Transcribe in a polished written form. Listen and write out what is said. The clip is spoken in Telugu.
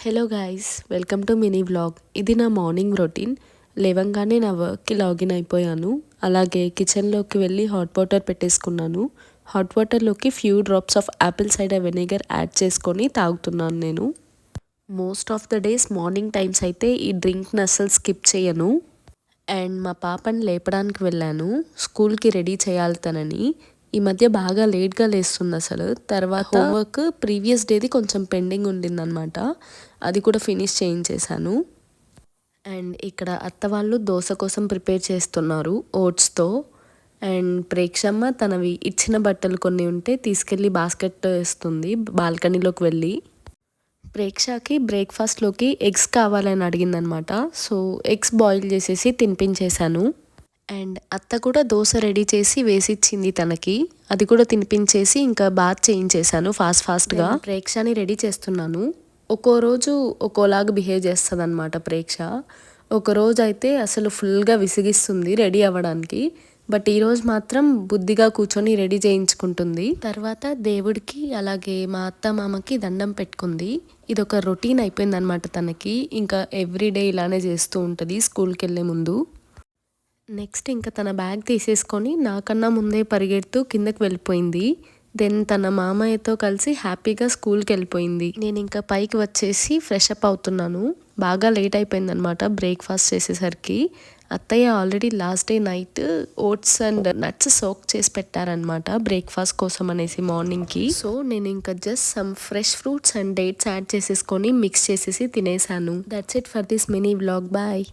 Hello guys, welcome to mini vlog. ఇది నా మార్నింగ్ రొటీన్. లేవంగానే నా వర్క్కి లాగిన్ అయిపోయాను. అలాగే కిచెన్లోకి వెళ్ళి హాట్ వాటర్ పెట్టేసుకున్నాను. హాట్ వాటర్లోకి few drops of apple cider vinegar add చేసుకొని తాగుతున్నాను నేను. Most of the days morning times అయితే ఈ డ్రింక్ని అస్సలు స్కిప్ చేయను. అండ్ మా పాపని లేపడానికి వెళ్ళాను, స్కూల్కి రెడీ చేయాలి తనని. ఈ మధ్య బాగా లేట్గా లేస్తుంది అసలు. తర్వాత హోంవర్క్ ప్రీవియస్ డేది కొంచెం పెండింగ్ ఉండిందనమాట, అది కూడా ఫినిష్ చేయించేశాను. అండ్ ఇక్కడ అత్త వాళ్ళు దోశ కోసం ప్రిపేర్ చేస్తున్నారు ఓట్స్తో. అండ్ ప్రేక్షమ్మ తనవి ఇచ్చిన బట్టలు కొన్ని ఉంటే తీసుకెళ్ళి బాస్కెట్ వేస్తుంది బాల్కనీలోకి వెళ్ళి. ప్రేక్షకి బ్రేక్ఫాస్ట్లోకి ఎగ్స్ కావాలని అడిగిందనమాట, సో ఎగ్స్ బాయిల్ చేసేసి తినిపించేశాను. అండ్ అత్త కూడా దోశ రెడీ చేసి వేసిచ్చింది తనకి, అది కూడా తినిపించేసి ఇంకా బాత్ చేయించేశాను ఫాస్ట్గా. ప్రేక్షని రెడీ చేస్తున్నాను. ఒక్కో రోజు ఒక్కోలాగా బిహేవ్ చేస్తుంది అనమాట ప్రేక్ష. ఒకరోజు అయితే అసలు ఫుల్గా విసిగిస్తుంది రెడీ అవ్వడానికి, బట్ ఈరోజు మాత్రం బుద్ధిగా కూర్చొని రెడీ చేయించుకుంటుంది. తర్వాత దేవుడికి అలాగే మా అత్త మామకి దండం పెట్టుకుంది. ఇది ఒక రొటీన్ అయిపోయింది అనమాట తనకి, ఇంకా ఎవ్రీడే ఇలానే చేస్తూ ఉంటుంది స్కూల్కి వెళ్ళే ముందు. నెక్స్ట్ ఇంకా తన బ్యాగ్ తీసేసుకొని నాకన్నా ముందే పరిగెడుతూ కిందకి వెళ్ళిపోయింది. దెన్ తన మామయ్యతో కలిసి హ్యాపీగా స్కూల్కి వెళ్ళిపోయింది. నేను ఇంకా పైకి వచ్చేసి ఫ్రెష్ అప్ అవుతున్నాను. బాగా లేట్ అయిపోయింది అనమాట బ్రేక్ఫాస్ట్ చేసేసరికి. అత్తయ్య already last day night oats and nuts soak చేసి పెట్టారనమాట బ్రేక్ఫాస్ట్ కోసం అనేసి మార్నింగ్కి. సో నేను ఇంకా just some fresh fruits and dates add చేసేసుకొని మిక్స్ చేసేసి తినేసాను. That's it for this mini vlog. Bye.